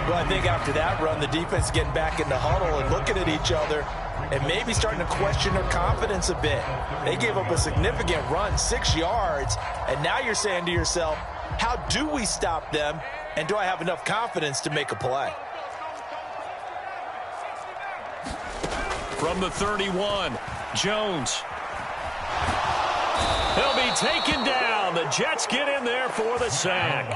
Well, I think after that run, the defense is getting back in the huddle and looking at each other and maybe starting to question their confidence a bit. They gave up a significant run, 6 yards, and now you're saying to yourself, how do we stop them, and do I have enough confidence to make a play? From the 31, Jones. He'll be taken down. The Jets get in there for the sack.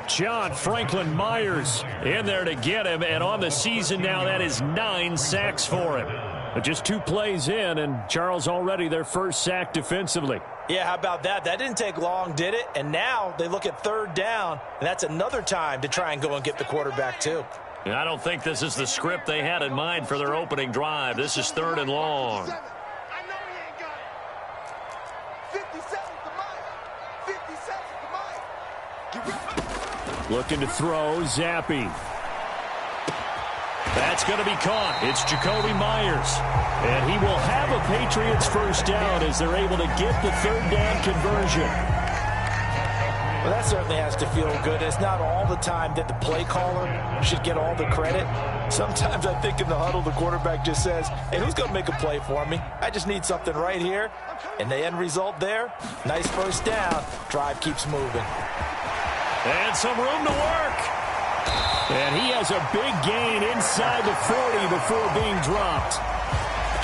John Franklin Myers in there to get him, and on the season now, that is 9 sacks for him. But just 2 plays in, and Charles already their first sack defensively. Yeah, how about that? That didn't take long, did it? And now they look at 3rd down, and that's another time to try and go and get the quarterback too. I don't think this is the script they had in mind for their opening drive. This is 3rd and long. Looking to throw, Zappi. That's going to be caught. It's Jakobi Meyers. And he will have a Patriots first down as they're able to get the 3rd down conversion. Well, that certainly has to feel good. It's not all the time that the play caller should get all the credit. Sometimes I think in the huddle, the quarterback just says, hey, who's going to make a play for me? I just need something right here. And the end result there, nice first down. Drive keeps moving. And some room to work. And he has a big gain inside the 40 before being dropped.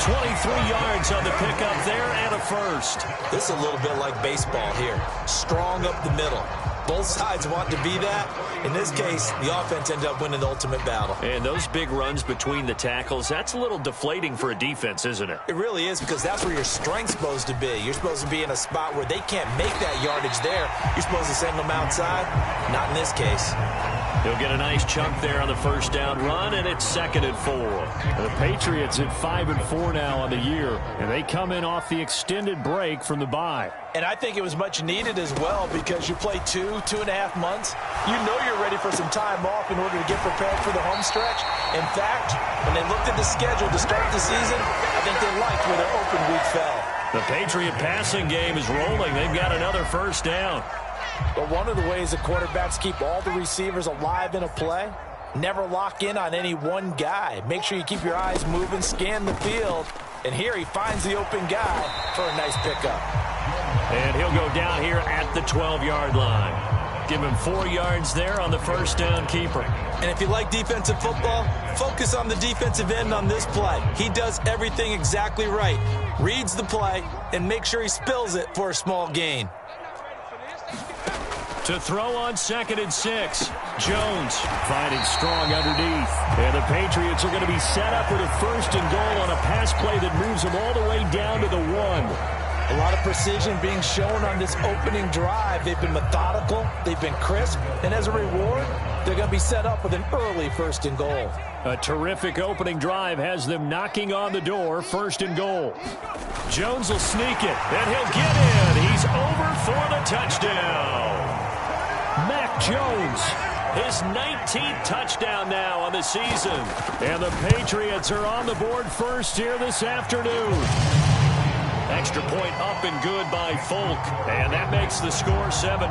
23 yards on the pickup there and a first. This is a little bit like baseball here. Strong up the middle. Both sides want to be that. In this case, the offense ended up winning the ultimate battle. And those big runs between the tackles, that's a little deflating for a defense, isn't it? It really is, because that's where your strength's supposed to be. You're supposed to be in a spot where they can't make that yardage there. You're supposed to send them outside. Not in this case. He'll get a nice chunk there on the first down run, and it's 2nd and 4. The Patriots at 5 and 4 now on the year, and they come in off the extended break from the bye. And I think it was much needed as well, because you play 2.5 months. You know you're ready for some time off in order to get prepared for the home stretch. In fact, when they looked at the schedule to start the season, I think they liked where their open week fell. The Patriot passing game is rolling. They've got another first down. But one of the ways the quarterbacks keep all the receivers alive in a play, never lock in on any one guy. Make sure you keep your eyes moving, scan the field. And here he finds the open guy for a nice pickup. And he'll go down here at the 12-yard line. Give him 4 yards there on the first down keeper. And if you like defensive football, focus on the defensive end on this play. He does everything exactly right. Reads the play and make sure he spills it for a small gain. To throw on 2nd and 6. Jones finding strong underneath. And the Patriots are going to be set up with a 1st and goal on a pass play that moves them all the way down to the 1. A lot of precision being shown on this opening drive. They've been methodical. They've been crisp. And as a reward, they're going to be set up with an early 1st and goal. A terrific opening drive has them knocking on the door, 1st and goal. Jones will sneak it, and he'll get in. He's over for the touchdown. Mac Jones, his 19th touchdown now on the season. And the Patriots are on the board first here this afternoon. Extra point up and good by Folk. And that makes the score 7-0.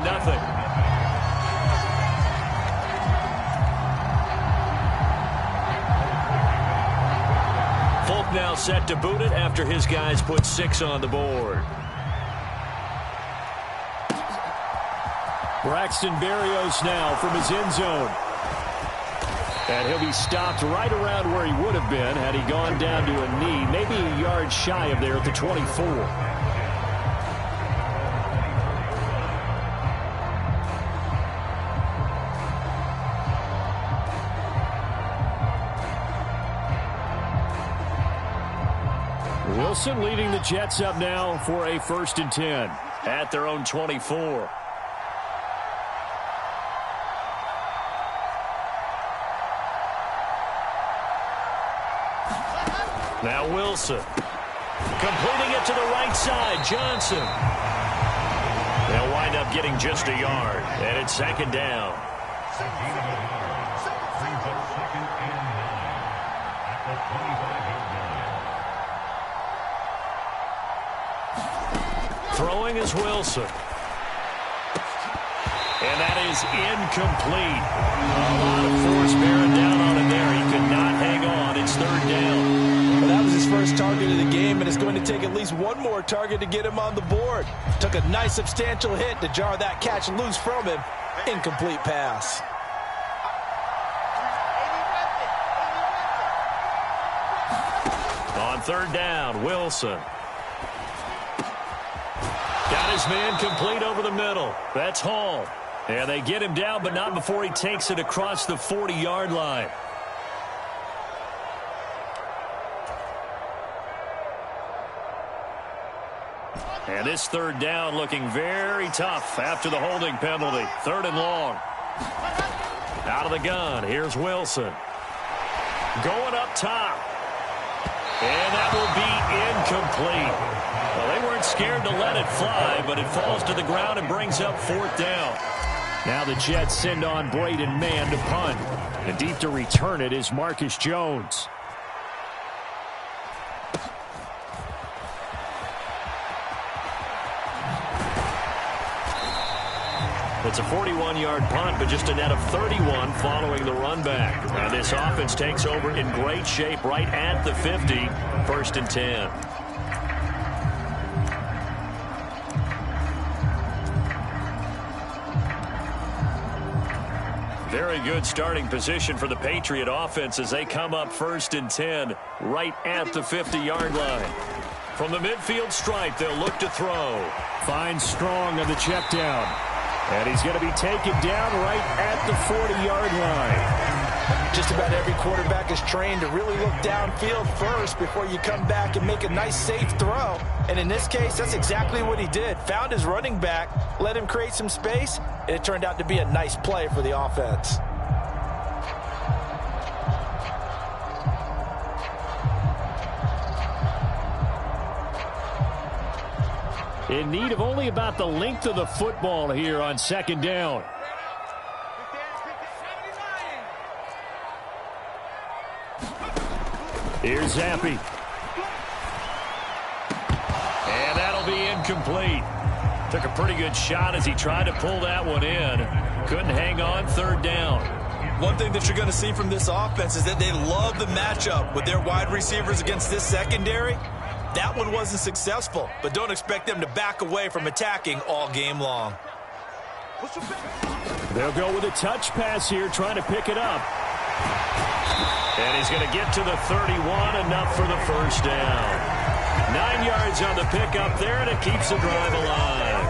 Folk now set to boot it after his guys put 6 on the board. Braxton Berrios now from his end zone. And he'll be stopped right around where he would have been had he gone down to a knee, maybe a yard shy of there at the 24. Wilson leading the Jets up now for a 1st and 10. At their own 24. Now Wilson. Completing it to the right side. Johnson. They'll wind up getting just a yard. And it's 2nd down. Throwing is Wilson. And that is incomplete. A lot of force bearing needs one more target to get him on the board. Took a nice substantial hit to jar that catch loose from him. Incomplete pass. On third down, Wilson. Got his man complete over the middle. That's Hall. And they get him down, but not before he takes it across the 40-yard line. And this third down looking very tough after the holding penalty. Third and long. Out of the gun, here's Wilson. Going up top. And that will be incomplete. Well, they weren't scared to let it fly, but it falls to the ground and brings up fourth down. Now the Jets send on Braden Mann to punt. And deep to return it is Marcus Jones. It's a 41-yard punt, but just a net of 31 following the run back. Now this offense takes over in great shape right at the 50, first and 10. Very good starting position for the Patriot offense as they come up first and 10 right at the 50-yard line. From the midfield stripe, they'll look to throw. Finds Strong on the check down. And he's going to be taken down right at the 40-yard line. Just about every quarterback is trained to really look downfield first before you come back and make a nice, safe throw. And in this case, that's exactly what he did. Found his running back, let him create some space, and it turned out to be a nice play for the offense. In need of only about the length of the football here on second down. Here's Zappe. And that'll be incomplete. Took a pretty good shot as he tried to pull that one in. Couldn't hang on, third down. One thing that you're going to see from this offense is that they love the matchup with their wide receivers against this secondary. That one wasn't successful, but don't expect them to back away from attacking all game long. They'll go with a touch pass here, trying to pick it up. And he's going to get to the 31, enough for the first down. 9 yards on the pickup there, and it keeps the drive alive.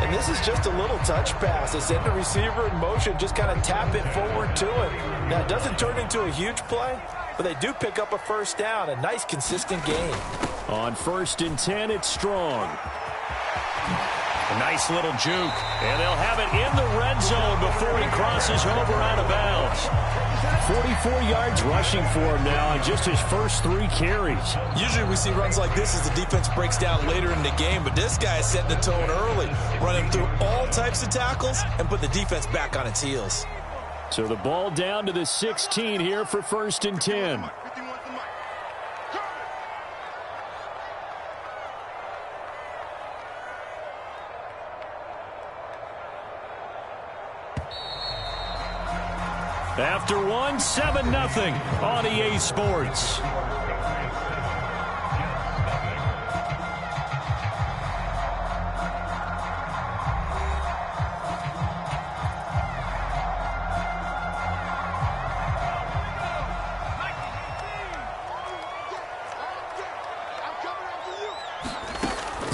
And this is just a little touch pass. They send the receiver in motion, just kind of tap it forward to him. Now, it doesn't turn into a huge play, but they do pick up a first down, a nice, consistent gain. On first and 10, it's Strong. A nice little juke, and they'll have it in the red zone before he crosses over out of bounds. 44 yards rushing for him now on just his first 3 carries. Usually we see runs like this as the defense breaks down later in the game, but this guy is setting the tone early, running through all types of tackles and put the defense back on its heels. So the ball down to the 16 here for first and 10. After one, 7-0 on EA Sports.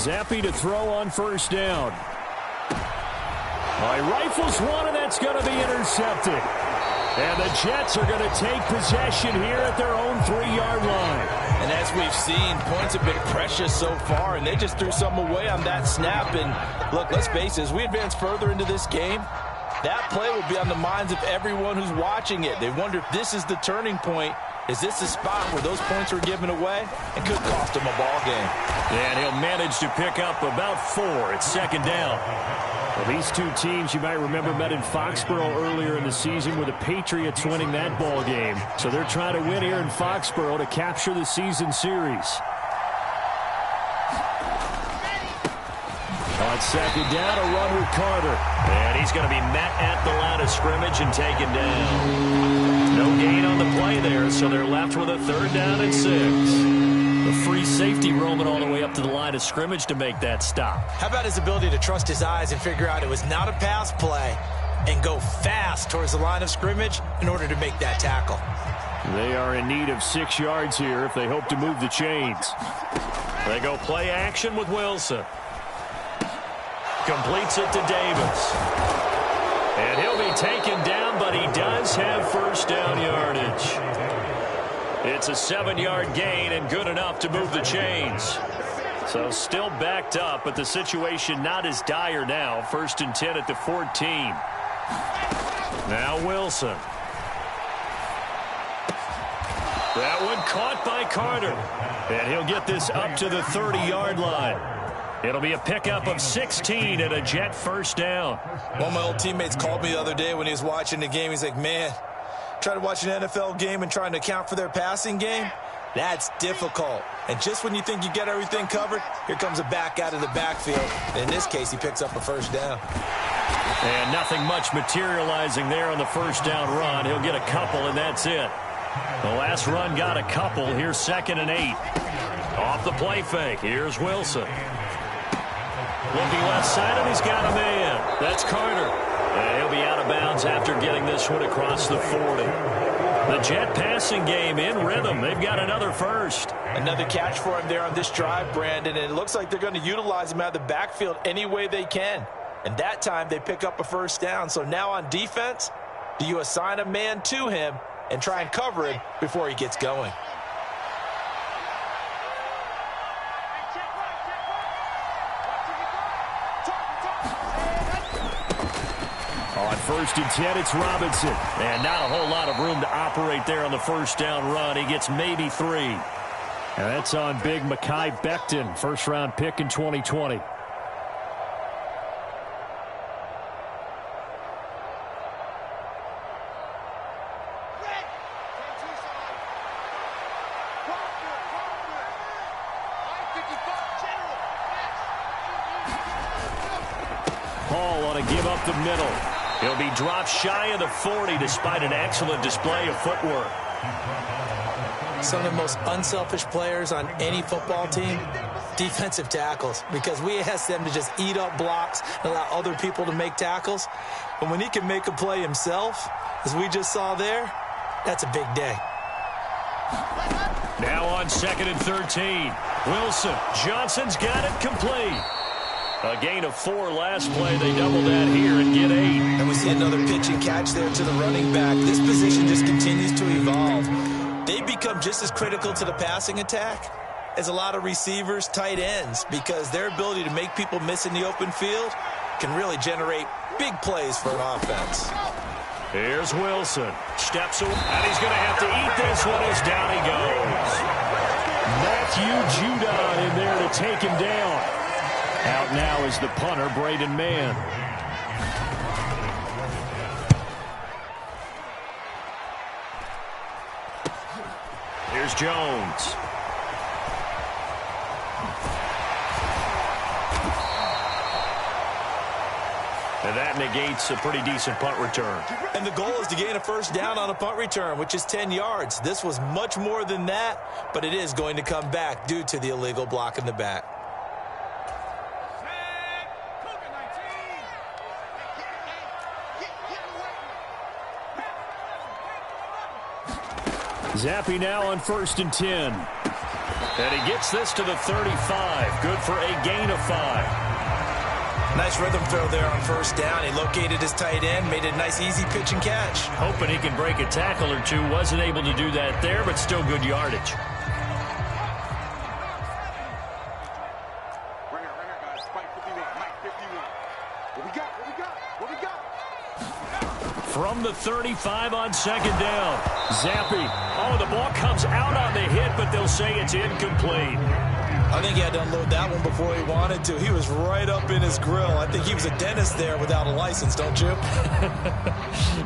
Zappe to throw on first down. He rifles one, and that's going to be intercepted. And the Jets are going to take possession here at their own 3-yard line. And as we've seen, points have been precious so far, and they just threw some away on that snap. And look, let's face it, as we advance further into this game, that play will be on the minds of everyone who's watching it. They wonder if this is the turning point. Is this the spot where those points were given away? It could cost him a ball game. And he'll manage to pick up about 4. It's second down. Well, these two teams, you might remember, met in Foxborough earlier in the season with the Patriots winning that ball game. So they're trying to win here in Foxborough to capture the season series. On second down, a run with Carter. And he's going to be met at the line of scrimmage and taken down. No gain on the play there, so they're left with a 3rd down and 6. The free safety roaming all the way up to the line of scrimmage to make that stop. How about his ability to trust his eyes and figure out it was not a pass play and go fast towards the line of scrimmage in order to make that tackle? They are in need of 6 yards here if they hope to move the chains. They go play action with Wilson. Completes it to Davis. And he'll be taken down, but he does have first down yardage. It's a 7-yard gain and good enough to move the chains. So still backed up, but the situation not as dire now. 1st and 10 at the 14. Now Wilson. That one caught by Carter. And he'll get this up to the 30-yard line. It'll be a pickup of 16 and a Jet first down. One of my old teammates called me the other day when he was watching the game. He's like, man, trying to watch an NFL game and trying to account for their passing game, that's difficult. And just when you think you get everything covered, here comes a back out of the backfield. And in this case, he picks up a first down. And nothing much materializing there on the first down run. He'll get a couple, and that's it. The last run got a couple. Here's 2nd and 8. Off the play fake. Here's Wilson. Looking left side, and he's got a man. That's Carter. And he'll be out of bounds after getting this one across the 40. The Jet passing game in rhythm. They've got another first. Another catch for him there on this drive, Brandon, and it looks like they're going to utilize him out of the backfield any way they can. And that time they pick up a first down. So now on defense, do you assign a man to him and try and cover him before he gets going? On 1st and 10, it's Robinson. And not a whole lot of room to operate there on the first down run. He gets maybe 3. And that's on big Mekhi Becton, first-round pick in 2020. Hall on a give up the middle. He'll be dropped shy of the 40 despite an excellent display of footwork. Some of the most unselfish players on any football team, defensive tackles, because we ask them to just eat up blocks and allow other people to make tackles. But when he can make a play himself, as we just saw there, that's a big day. Now on 2nd and 13. Wilson. Johnson's got it complete. A gain of 4 last play. They double that here and get 8. And we see another pitch and catch there to the running back. This position just continues to evolve. They become just as critical to the passing attack as a lot of receivers, tight ends, because their ability to make people miss in the open field can really generate big plays for an offense. Here's Wilson. Steps away, and he's going to have to eat this one as down he goes. Matthew Judon in there to take him down. Out now is the punter, Braden Mann. Here's Jones. And that negates a pretty decent punt return. And the goal is to gain a first down on a punt return, which is 10 yards. This was much more than that, but it is going to come back due to the illegal block in the back. Zappe now on 1st and 10. And he gets this to the 35. Good for a gain of 5. Nice rhythm throw there on first down. He located his tight end, made a nice easy pitch and catch. Hoping he can break a tackle or two. Wasn't able to do that there, but still good yardage. From the 35 on 2nd down. Zappe. Oh, the ball comes out on the hit, but they'll say it's incomplete. I think he had to unload that one before he wanted to. He was right up in his grill. I think he was a dentist there without a license, don't you?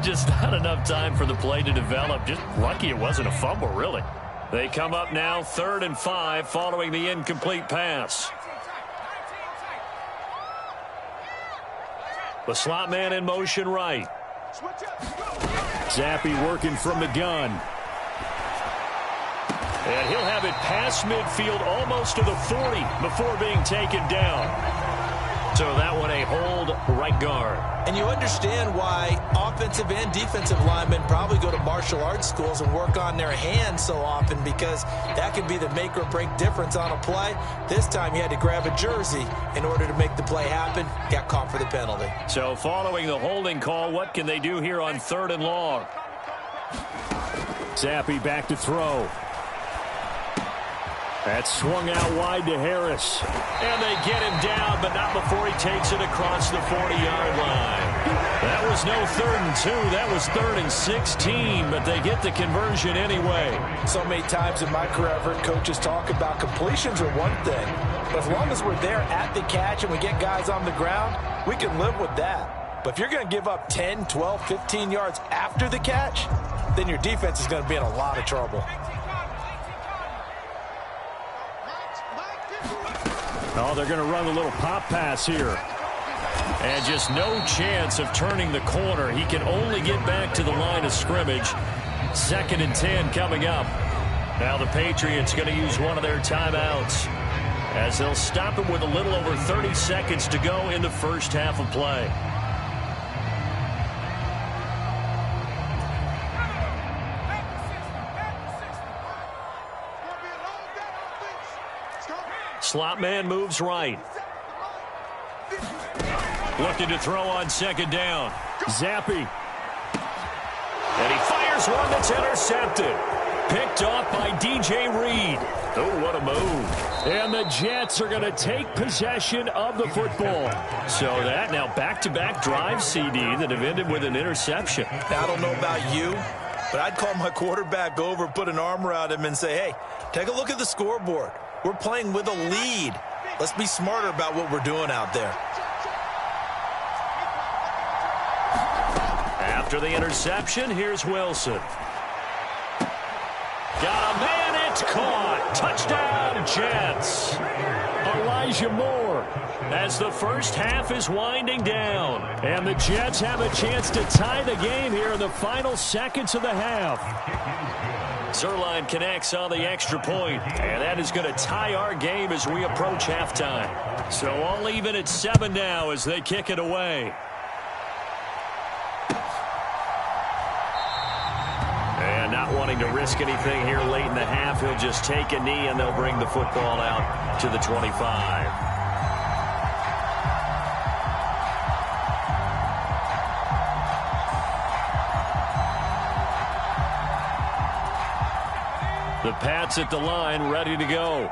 Just not enough time for the play to develop. Just lucky it wasn't a fumble, really. They come up now 3rd and 5 following the incomplete pass. The slot man in motion right. Zappe working from the gun. And he'll have it past midfield almost to the 40 before being taken down. So that one a hold right guard. And you understand why offensive and defensive linemen probably go to martial arts schools and work on their hands so often, because that could be the make or break difference on a play. This time he had to grab a jersey in order to make the play happen. Got caught for the penalty. So following the holding call, what can they do here on 3rd and long? Zappe back to throw. That's swung out wide to Harris. And they get him down, but not before he takes it across the 40-yard line. That was no 3rd and 2. That was 3rd and 16, but they get the conversion anyway. So many times in my career, I've heard coaches talk about completions are one thing, but as long as we're there at the catch and we get guys on the ground, we can live with that. But if you're going to give up 10, 12, 15 yards after the catch, then your defense is going to be in a lot of trouble. Oh, they're going to run a little pop pass here. And just no chance of turning the corner. He can only get back to the line of scrimmage. 2nd and 10 coming up. Now the Patriots going to use one of their timeouts, as they'll stop him with a little over 30 seconds to go in the first half of play. Slot man moves right. Looking to throw on 2nd down. Zappe. And he fires one that's intercepted. Picked off by DJ Reed. Oh, what a move. And the Jets are going to take possession of the football. So that now back-to-back drive, CD, that have ended with an interception. Now, I don't know about you, but I'd call my quarterback over, put an arm around him, and say, hey, take a look at the scoreboard. We're playing with a lead. Let's be smarter about what we're doing out there. After the interception, here's Wilson. Got a man, it's caught. Touchdown, Jets. Elijah Moore. As the first half is winding down. And the Jets have a chance to tie the game here in the final seconds of the half. Zuerlein connects on the extra point, and that is going to tie our game as we approach halftime. So all even at 7 now as they kick it away. And not wanting to risk anything here late in the half, he'll just take a knee and they'll bring the football out to the 25. The Pats at the line, ready to go.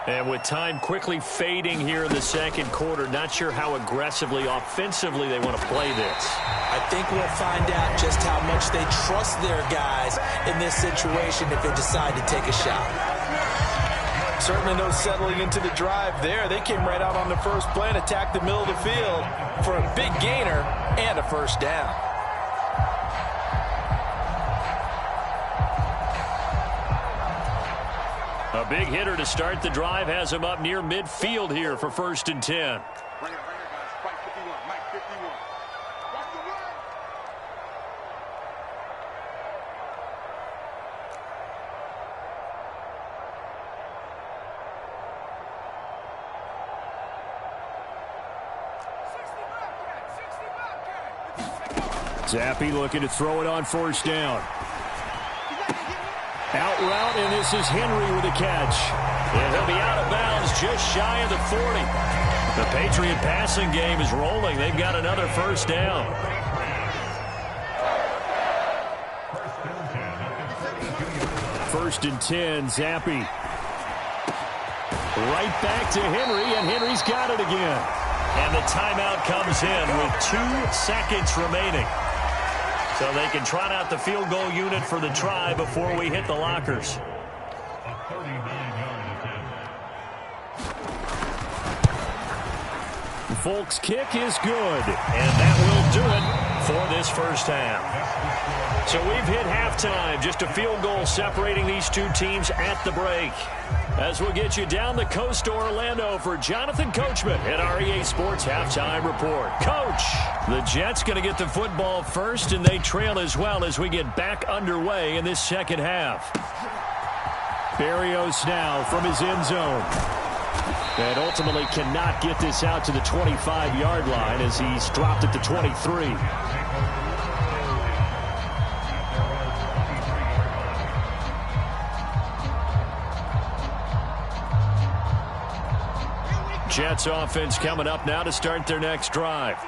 And with time quickly fading here in the second quarter, not sure how aggressively, offensively they want to play this. I think we'll find out just how much they trust their guys in this situation if they decide to take a shot. Certainly no settling into the drive there. They came right out on the first play and attacked the middle of the field for a big gainer and a first down. A big hitter to start the drive has him up near midfield here for 1st and 10. Zappe looking to throw it on 1st down. Out route, and this is Henry with a catch. And he'll be out of bounds just shy of the 40. The Patriot passing game is rolling. They've got another first down. First and 10, Zappe. Right back to Henry, and Henry's got it again. And the timeout comes in with 2 seconds remaining. So they can trot out the field goal unit for the try before we hit the lockers. Folk's kick is good. And that will do it for this first half. So we've hit halftime. Just a field goal separating these two teams at the break. As we'll get you down the coast to Orlando for Jonathan Coachman at our EA Sports Halftime Report. Coach, the Jets going to get the football first, and they trail as well as we get back underway in this second half. Berrios now from his end zone. And ultimately cannot get this out to the 25-yard line as he's dropped at the 23. Jets offense coming up now to start their next drive.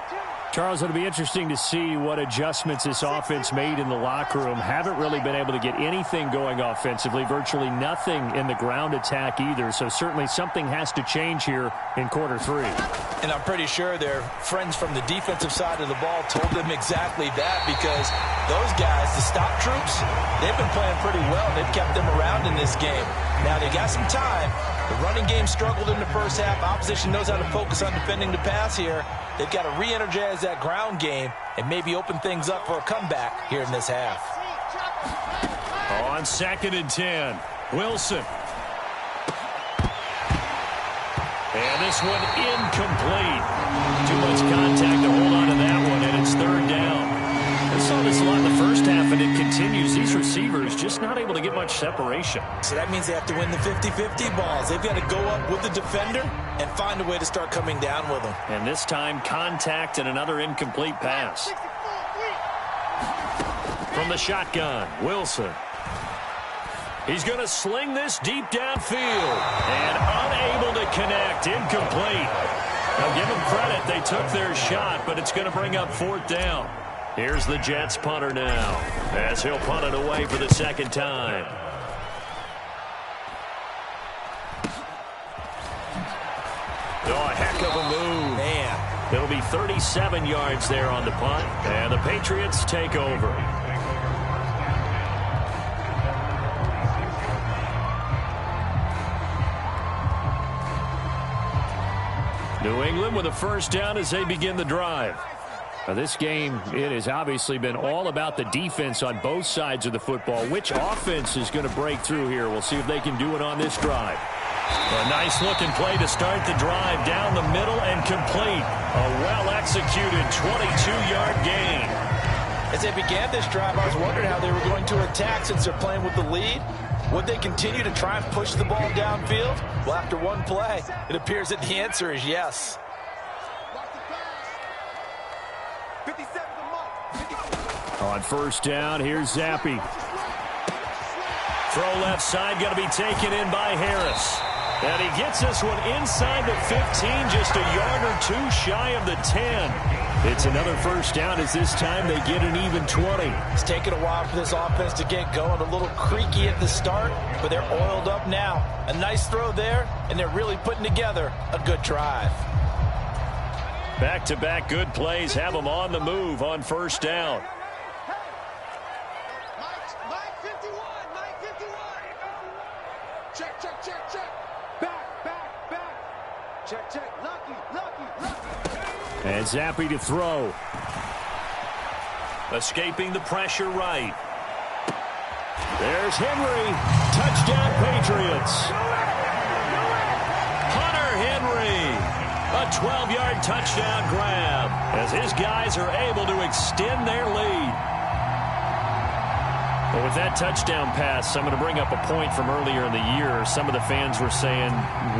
Charles, it'll be interesting to see what adjustments this offense made in the locker room. Haven't really been able to get anything going offensively, virtually nothing in the ground attack either. So certainly something has to change here in quarter three. And I'm pretty sure their friends from the defensive side of the ball told them exactly that, because those guys, the stop troops, they've been playing pretty well. They've kept them around in this game. Now they got some time. The running game struggled in the first half. Opposition knows how to focus on defending the pass here. They've got to re-energize that ground game and maybe open things up for a comeback here in this half. On 2nd and 10, Wilson. And this one incomplete. Too much contact to hold on to that one, and it's 3rd down. I saw this a lot in the first half, and it continues. These receivers just not able to get much separation. So that means they have to win the 50-50 balls. They've got to go up with the defender and find a way to start coming down with them. And this time, contact and another incomplete pass. From the shotgun, Wilson. He's going to sling this deep downfield. And unable to connect. Incomplete. Now give them credit. They took their shot, but it's going to bring up 4th down. Here's the Jets punter now, as he'll punt it away for the 2nd time. Oh, a heck of a move. Man. It'll be 37 yards there on the punt, and the Patriots take over. New England with a 1st down as they begin the drive. Now this game, it has obviously been all about the defense on both sides of the football. Which offense is going to break through here? We'll see if they can do it on this drive. A nice-looking play to start the drive down the middle and complete. A well-executed 22-yard gain. As they began this drive, I was wondering how they were going to attack since they're playing with the lead. Would they continue to try and push the ball downfield? Well, after one play, it appears that the answer is yes. On 1st down, here's Zappi. Throw left side, going to be taken in by Harris. And he gets this one inside the 15, just a yard or two shy of the 10. It's another 1st down as this time they get an even 20. It's taken a while for this offense to get going. A little creaky at the start, but they're oiled up now. A nice throw there, and they're really putting together a good drive. Back-to-back good plays have them on the move on 1st down. And Zappi to throw. Escaping the pressure right. There's Henry. Touchdown Patriots. Hunter Henry. A 12-yard touchdown grab as his guys are able to extend their lead. Well, with that touchdown pass, I'm going to bring up a point from earlier in the year. Some of the fans were saying,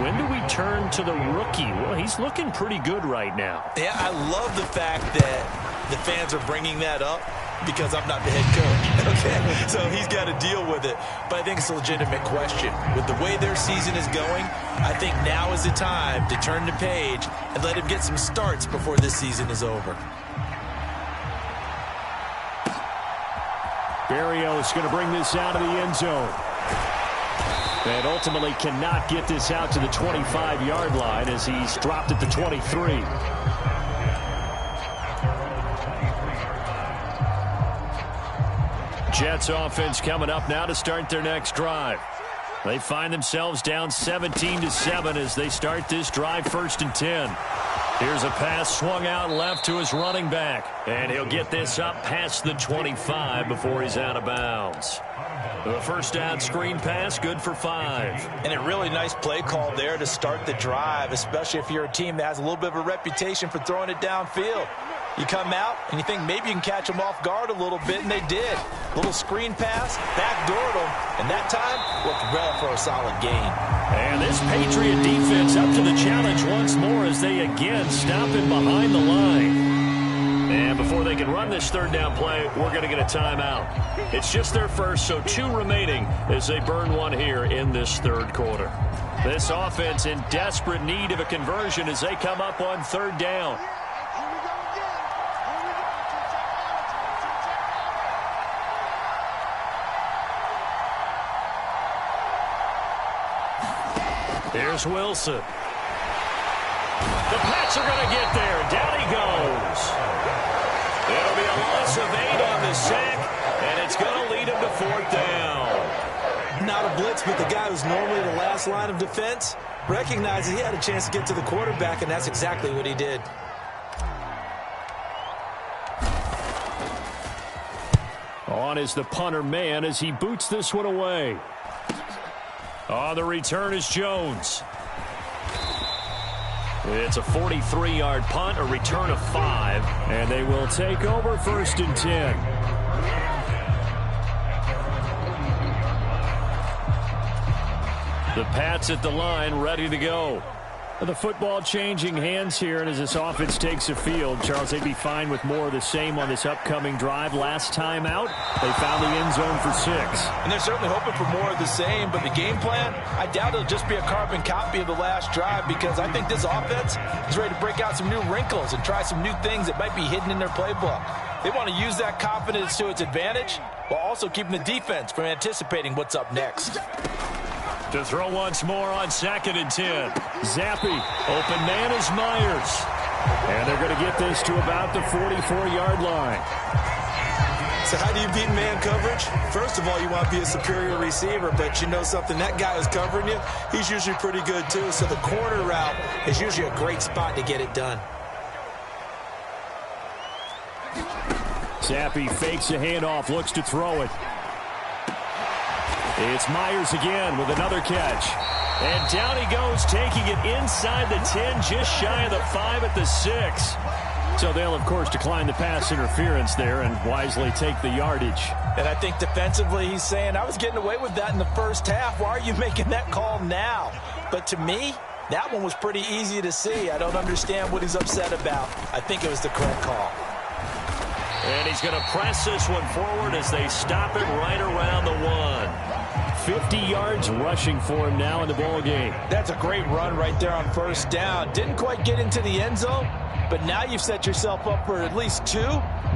when do we turn to the rookie? Well, he's looking pretty good right now. Yeah, I love the fact that the fans are bringing that up because I'm not the head coach. Okay, so he's got to deal with it. But I think it's a legitimate question. With the way their season is going, I think now is the time to turn the page and let him get some starts before this season is over. Berrios going to bring this out of the end zone. And ultimately cannot get this out to the 25-yard line as he's dropped at the 23. Jets offense coming up now to start their next drive. They find themselves down 17-7 as they start this drive 1st and 10. Here's a pass swung out left to his running back. And he'll get this up past the 25 before he's out of bounds. The 1st down screen pass, good for 5. And a really nice play call there to start the drive, especially if you're a team that has a little bit of a reputation for throwing it downfield. You come out, and you think maybe you can catch them off guard a little bit, and they did. Little screen pass, backdoored them, and that time looked well for a solid gain. And this Patriot defense up to the challenge once more as they again stop him behind the line. And before they can run this third down play, we're going to get a timeout. It's just their first, so 2 remaining as they burn one here in this third quarter. This offense in desperate need of a conversion as they come up on third down. Here's Wilson. The Pats are going to get there. Down he goes. It'll be a loss of 8 on the sack, and it's going to lead him to 4th down. Not a blitz, but the guy who's normally the last line of defense recognized he had a chance to get to the quarterback, and that's exactly what he did. On is the punter man as he boots this one away. On the return is Jones. It's a 43-yard punt, a return of 5, and they will take over 1st and 10. The Pats at the line, ready to go. The football changing hands here, and as this offense takes the field, Charles, they'd be fine with more of the same on this upcoming drive. Last time out, they found the end zone for 6. And they're certainly hoping for more of the same, but the game plan, I doubt it'll just be a carbon copy of the last drive, because I think this offense is ready to break out some new wrinkles and try some new things that might be hidden in their playbook. They want to use that confidence to its advantage while also keeping the defense from anticipating what's up next. To throw once more on 2nd and 10. Zappi, open man is Myers. And they're going to get this to about the 44-yard line. So how do you beat man coverage? First of all, you want to be a superior receiver, but you know something, that guy who's covering you, he's usually pretty good too. So the corner route is usually a great spot to get it done. Zappi fakes a handoff, looks to throw it. It's Myers again with another catch. And down he goes, taking it inside the 10, just shy of the 5 at the 6. So they'll, of course, decline the pass interference there and wisely take the yardage. And I think defensively he's saying, I was getting away with that in the first half. Why are you making that call now? But to me, that one was pretty easy to see. I don't understand what he's upset about. I think it was the correct call. And he's going to press this one forward as they stop it right around the 1. 50 yards rushing for him now in the ball game. That's a great run right there on 1st down. Didn't quite get into the end zone, but now you've set yourself up for at least 2,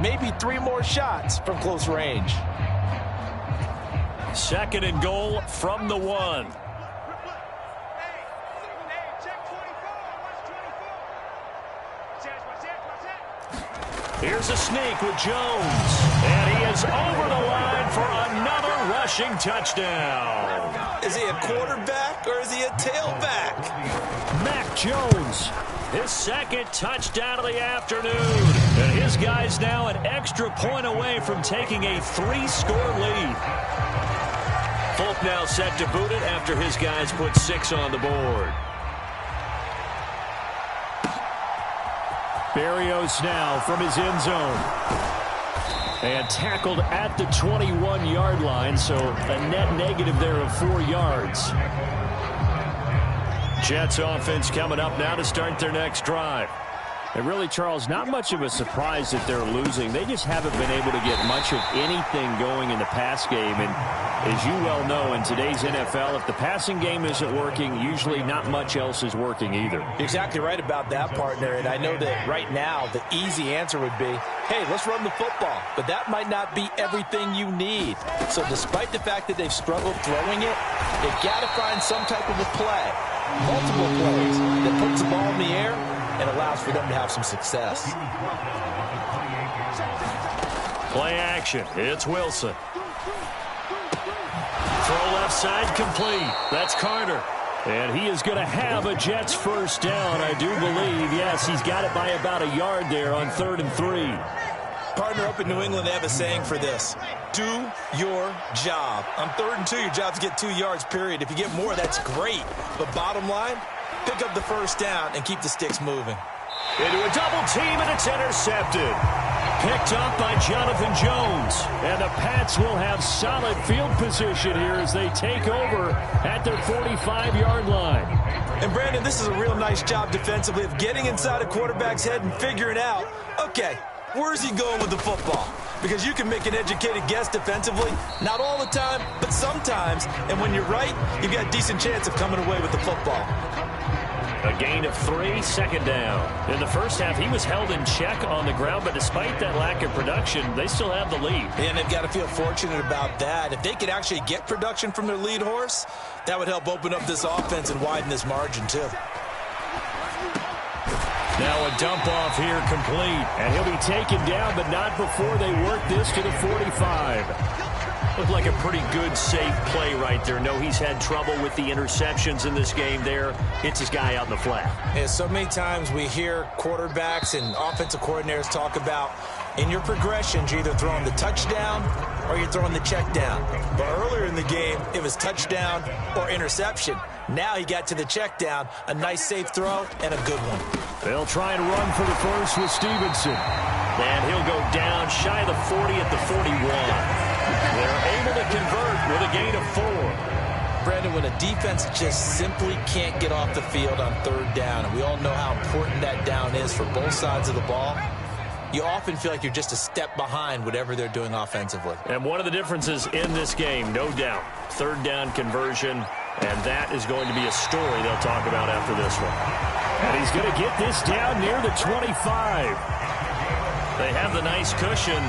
maybe 3 more shots from close range. 2nd and goal from the 1. Here's a sneak with Jones. And he is over the line for another rushing touchdown. Is he a quarterback or is he a tailback? Mac Jones, his 2nd touchdown of the afternoon. And his guys now an extra point away from taking a 3-score lead. Folk now set to boot it after his guys put 6 on the board. Berrios now from his end zone. And tackled at the 21-yard line, so a net negative there of 4 yards. Jets offense coming up now to start their next drive. And really, Charles, not much of a surprise that they're losing. They just haven't been able to get much of anything going in the pass game. And as you well know, in today's NFL, if the passing game isn't working, usually not much else is working either. You're exactly right about that, partner. And I know that right now the easy answer would be, hey, let's run the football. But that might not be everything you need. So despite the fact that they've struggled throwing it, they've got to find some type of a play, multiple plays that puts the ball in the air and allows for them to have some success. Play action. It's Wilson. Throw left side complete. That's Carter. And he is going to have a Jets 1st down, I do believe. Yes, he's got it by about a yard there on 3rd and 3. Partner, up in New England, they have a saying for this. Do your job. On 3rd and 2, your job is to get 2 yards, period. If you get more, that's great. But bottom line, pick up the 1st down and keep the sticks moving. Into a double team, and it's intercepted. Picked up by Jonathan Jones. And the Pats will have solid field position here as they take over at their 45-yard line. And, Brandon, this is a real nice job defensively of getting inside a quarterback's head and figuring out, okay, where's he going with the football? Because you can make an educated guess defensively. Not all the time, but sometimes. And when you're right, you've got a decent chance of coming away with the football. A gain of 3, second down. In the first half, he was held in check on the ground, but despite that lack of production, they still have the lead. And they've got to feel fortunate about that. If they could actually get production from their lead horse, that would help open up this offense and widen this margin, too. Now a dump off here complete. And he'll be taken down, but not before they work this to the 45. Looked like a pretty good, safe play right there. No, he's had trouble with the interceptions in this game there. Hits his guy out in the flat. And so many times we hear quarterbacks and offensive coordinators talk about in your progressions, you're either throwing the touchdown or you're throwing the check down. But earlier in the game, it was touchdown or interception. Now he got to the check down, a nice safe throw, and a good one. They'll try and run for the first with Stevenson. And he'll go down shy of the 40 at the 41. They're able to convert with a gain of 4. Brandon, when a defense just simply can't get off the field on third down, and we all know how important that down is for both sides of the ball, you often feel like you're just a step behind whatever they're doing offensively. And one of the differences in this game, no doubt, third down conversion, and that is going to be a story they'll talk about after this one. And he's going to get this down near the 25. They have the nice cushion.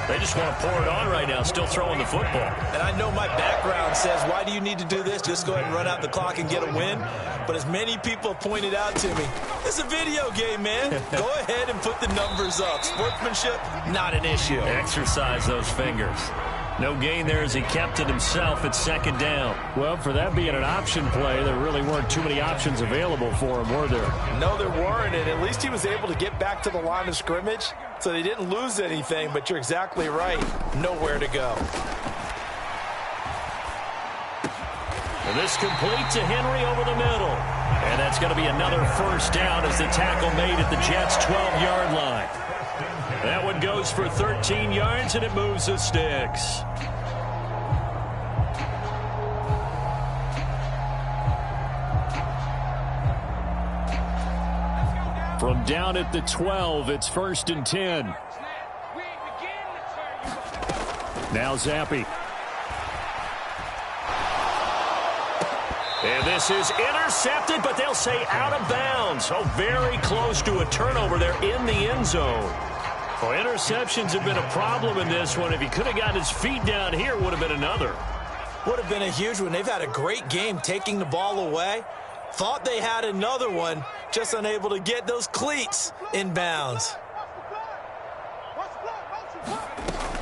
They just want to pour it on right now, still throwing the football. And I know my background says, why do you need to do this? Just go ahead and run out the clock and get a win. But as many people pointed out to me, it's a video game, man. Go ahead and put the numbers up. Sportsmanship, not an issue. Exercise those fingers. No gain there as he kept it himself at second down. Well, for that being an option play, there really weren't too many options available for him, were there? No, there weren't, and at least he was able to get back to the line of scrimmage, so they didn't lose anything, but you're exactly right. Nowhere to go. And this complete to Henry over the middle. And that's going to be another first down as the tackle made at the Jets' 12-yard line. That one goes for 13 yards, and it moves the sticks. From down at the 12, it's 1st and 10. Now Zappe. And this is intercepted, but they'll say out of bounds. Oh, very close to a turnover there in the end zone. Well, interceptions have been a problem in this one. If he could have gotten his feet down here, it would have been another. Would have been a huge one. They've had a great game taking the ball away. Thought they had another one, just unable to get those cleats in bounds.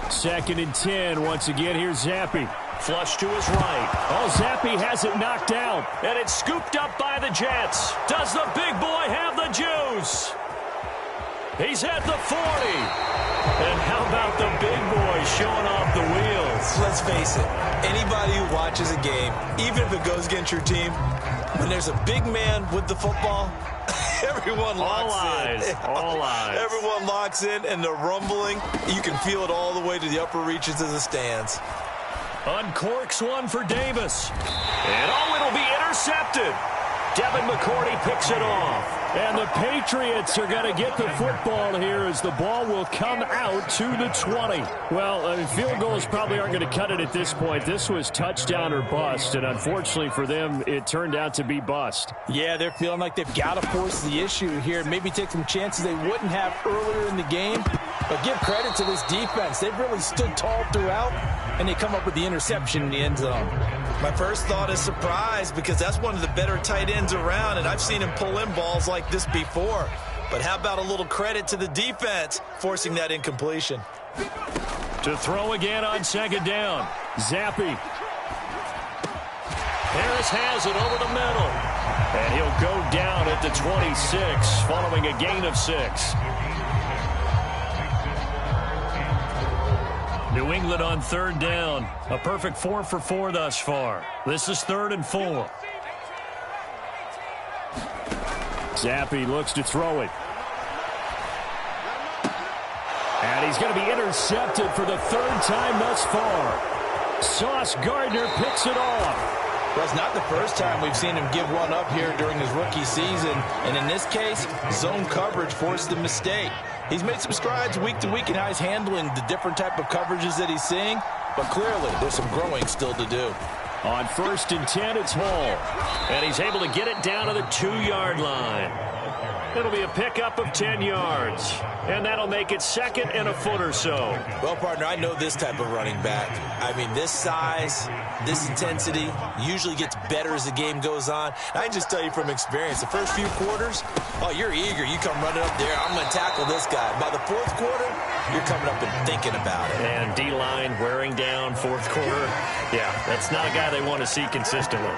2nd and 10. Once again, here's Zappe. Flush to his right. Oh, Zappe has it knocked out. And it's scooped up by the Jets. Does the big boy have the juice? He's at the 40. And how about the big boy showing off the wheels? Let's face it, anybody who watches a game, even if it goes against your team, when there's a big man with the football, everyone locks in. All eyes. Everyone locks in, and the rumbling, you can feel it all the way to the upper reaches of the stands. Uncorks one for Davis. And it'll be intercepted. Devin McCourty picks it off. And the Patriots are going to get the football here as the ball will come out to the 20. Well, field goals probably aren't going to cut it at this point. This was touchdown or bust, and unfortunately for them, it turned out to be bust. Yeah, they're feeling like they've got to force the issue here, maybe take some chances they wouldn't have earlier in the game. But give credit to this defense. They've really stood tall throughout, and they come up with the interception in the end zone. My first thought is surprise, because that's one of the better tight ends around, and I've seen him pull in balls like this before. But how about a little credit to the defense forcing that incompletion? To throw again on 2nd down. Zappe. Harris has it over the middle. And he'll go down at the 26 following a gain of 6. New England on 3rd down. A perfect 4 for 4 thus far. This is 3rd and 4. Zappe looks to throw it. And he's going to be intercepted for the third time thus far. Sauce Gardner picks it off. Well, it's not the first time we've seen him give one up here during his rookie season. And in this case, zone coverage forced the mistake. He's made some strides week to week in how he's handling the different type of coverages that he's seeing. But clearly, there's some growing still to do. On 1st and 10, it's Hall. And he's able to get it down to the 2-yard line. It'll be a pickup of 10 yards. And that'll make it 2nd and a foot or so. Well, partner, I know this type of running back. I mean, this size, this intensity usually gets better as the game goes on. I can just tell you from experience, the first few quarters, oh, you're eager. You come running up there, I'm going to tackle this guy. By the 4th quarter, you're coming up and thinking about it. And D-line wearing down 4th quarter. Yeah, that's not a guy they want to see consistently.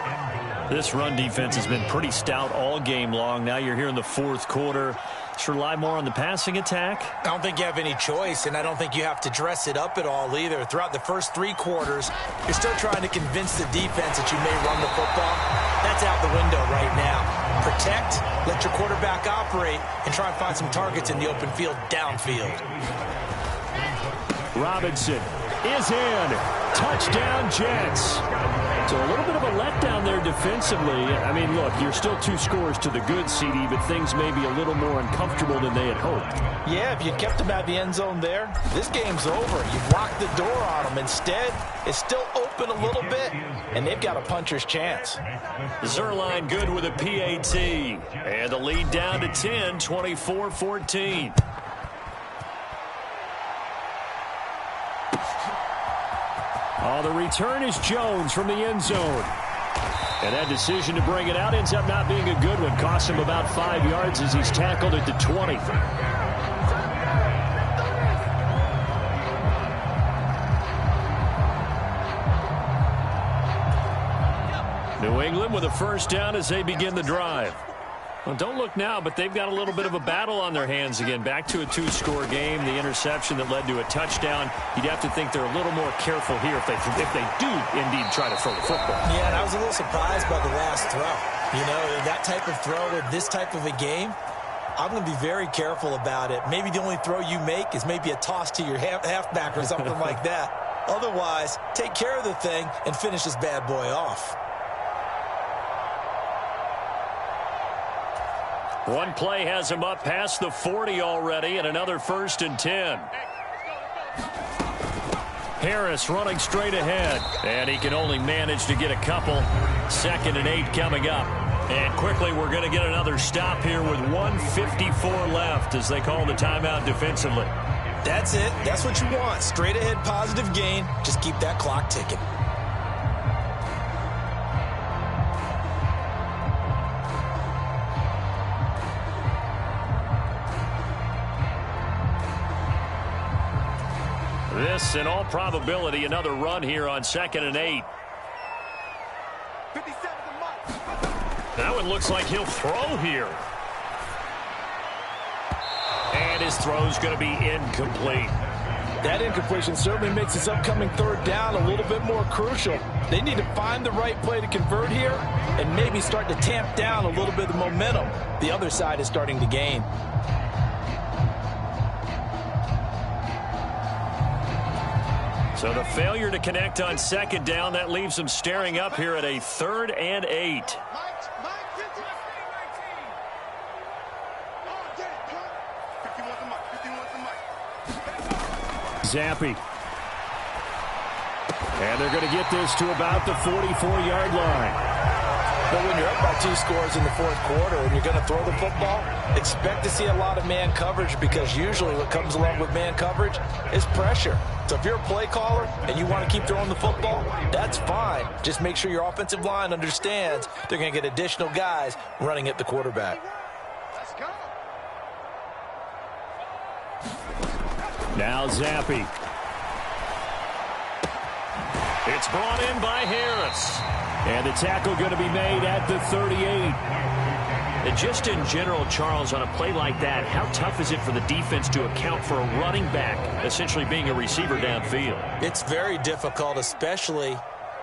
This run defense has been pretty stout all game long. Now you're here in the 4th quarter. Should rely more on the passing attack? I don't think you have any choice, and I don't think you have to dress it up at all either. Throughout the first 3 quarters, you're still trying to convince the defense that you may run the football. That's out the window right now. Protect, let your quarterback operate, and try and find some targets in the open field downfield. Robinson is in. Touchdown, Jets. So a little bit of a letdown there defensively. I mean, look, you're still 2 scores to the good, CD, but things may be a little more uncomfortable than they had hoped. Yeah, if you kept them out of the end zone there, this game's over. You blocked the door on them. Instead, it's still open a little bit, and they've got a puncher's chance. Zuerlein good with a PAT. And the lead down to 10, 24-14. Oh, the return is Jones from the end zone. And that decision to bring it out ends up not being a good one. Costs him about 5 yards as he's tackled at the 20. New England with a first down as they begin the drive. Well, don't look now, but they've got a little bit of a battle on their hands again. Back to a 2-score game. The interception that led to a touchdown. You'd have to think they're a little more careful here if they do indeed try to throw the football. Yeah, and I was a little surprised by the last throw. You know, that type of throw in this type of a game, I'm going to be very careful about it. Maybe the only throw you make is maybe a toss to your halfback or something like that. Otherwise, take care of the thing and finish this bad boy off. One play has him up past the 40 already, and another 1st and 10. Harris running straight ahead, and he can only manage to get a couple. 2nd and 8 coming up. And quickly, we're going to get another stop here with 1:54 left as they call the timeout defensively. That's it. That's what you want. Straight ahead positive gain. Just keep that clock ticking. This, in all probability, another run here on 2nd and 8. That one looks like he'll throw here. And his throw's going to be incomplete. That incompletion certainly makes this upcoming 3rd down a little bit more crucial. They need to find the right play to convert here and maybe start to tamp down a little bit of momentum. The other side is starting to gain. So the failure to connect on 2nd down, that leaves them staring up here at a 3rd and 8. Zampi. And they're going to get this to about the 44-yard line. But when you're up by 2 scores in the 4th quarter and you're going to throw the football, expect to see a lot of man coverage, because usually what comes along with man coverage is pressure. So if you're a play caller and you want to keep throwing the football, that's fine. Just make sure your offensive line understands they're going to get additional guys running at the quarterback. Let's go. Now Zampi. It's brought in by Harris. And the tackle going to be made at the 38. And just in general, Charles, on a play like that, how tough is it for the defense to account for a running back essentially being a receiver downfield? It's very difficult, especially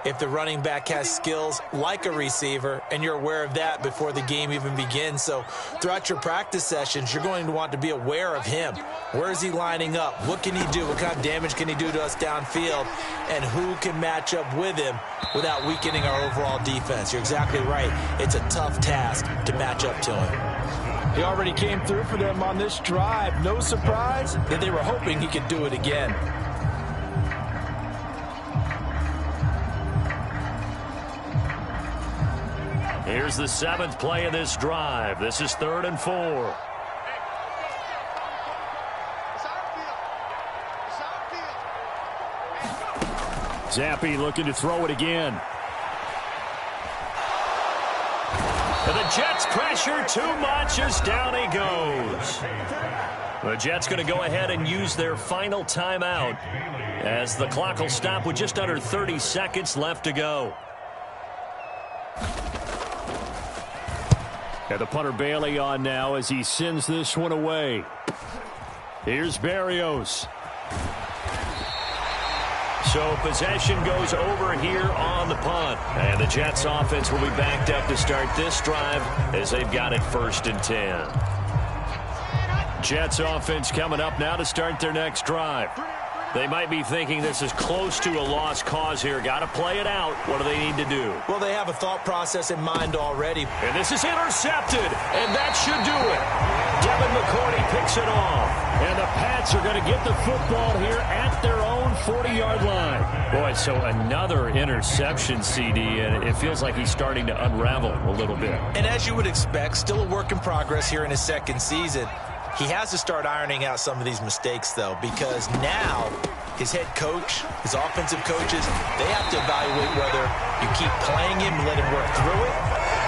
if the running back has skills like a receiver, and you're aware of that before the game even begins. So throughout your practice sessions, you're going to want to be aware of him. Where is he lining up? What can he do? What kind of damage can he do to us downfield? And who can match up with him without weakening our overall defense? You're exactly right. It's a tough task to match up to him. He already came through for them on this drive. No surprise that they were hoping he could do it again. Here's the 7th play of this drive. This is 3rd and 4. Zappe looking to throw it again. And the Jets pressure too much as down he goes. The Jets going to go ahead and use their final timeout as the clock will stop with just under 30 seconds left to go. And the punter Bailey on now as he sends this one away. Here's Berrios. So possession goes over here on the punt. And the Jets offense will be backed up to start this drive as they've got it 1st and 10. Jets offense coming up now to start their next drive. They might be thinking this is close to a lost cause here. Got to play it out. What do they need to do? Well, they have a thought process in mind already. And this is intercepted, and that should do it. Devin McCourty picks it off. And the Pats are going to get the football here at their own 40-yard line. Boy, so another interception, CD, and it feels like he's starting to unravel a little bit. And as you would expect, still a work in progress here in his 2nd season. He has to start ironing out some of these mistakes, though, because now his head coach, his offensive coaches, they have to evaluate whether you keep playing him and let him work through it,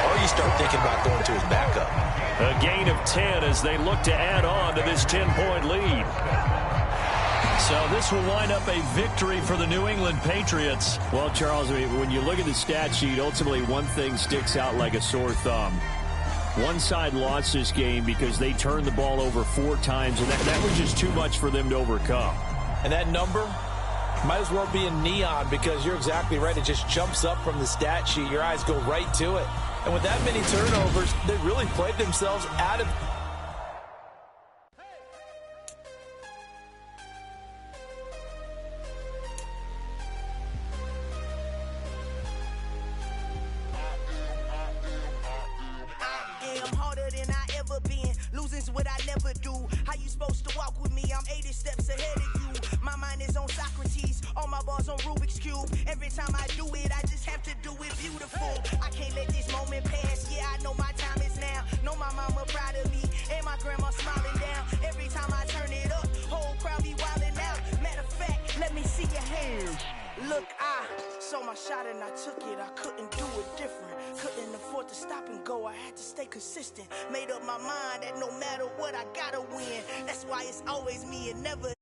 or you start thinking about going to his backup. A gain of 10 as they look to add on to this 10-point lead. So this will wind up a victory for the New England Patriots. Well, Charles, I mean, when you look at the stat sheet, ultimately one thing sticks out like a sore thumb. One side lost this game because they turned the ball over 4 times, and that was just too much for them to overcome. And that number might as well be in neon because you're exactly right. It just jumps up from the stat sheet. Your eyes go right to it. And with that many turnovers, they really played themselves out of... Losing's what I never do. How you supposed to walk with me? I'm 80 steps ahead of you. My mind is on Socrates, all my bars on Rubik's Cube. Every time I do it, I just have to do it beautiful. I can't let this moment pass. Yeah, I know my time is now. Know my mama proud of me, and my grandma smiling down. Every time I turn it up, whole crowd be wilding out. Matter of fact, let me see your hands. Look, I saw my shot and I took it. I couldn't do it different. Couldn't afford to stop and go. I had to stay consistent. Made up my mind that no matter what, I gotta win. That's why it's always me and never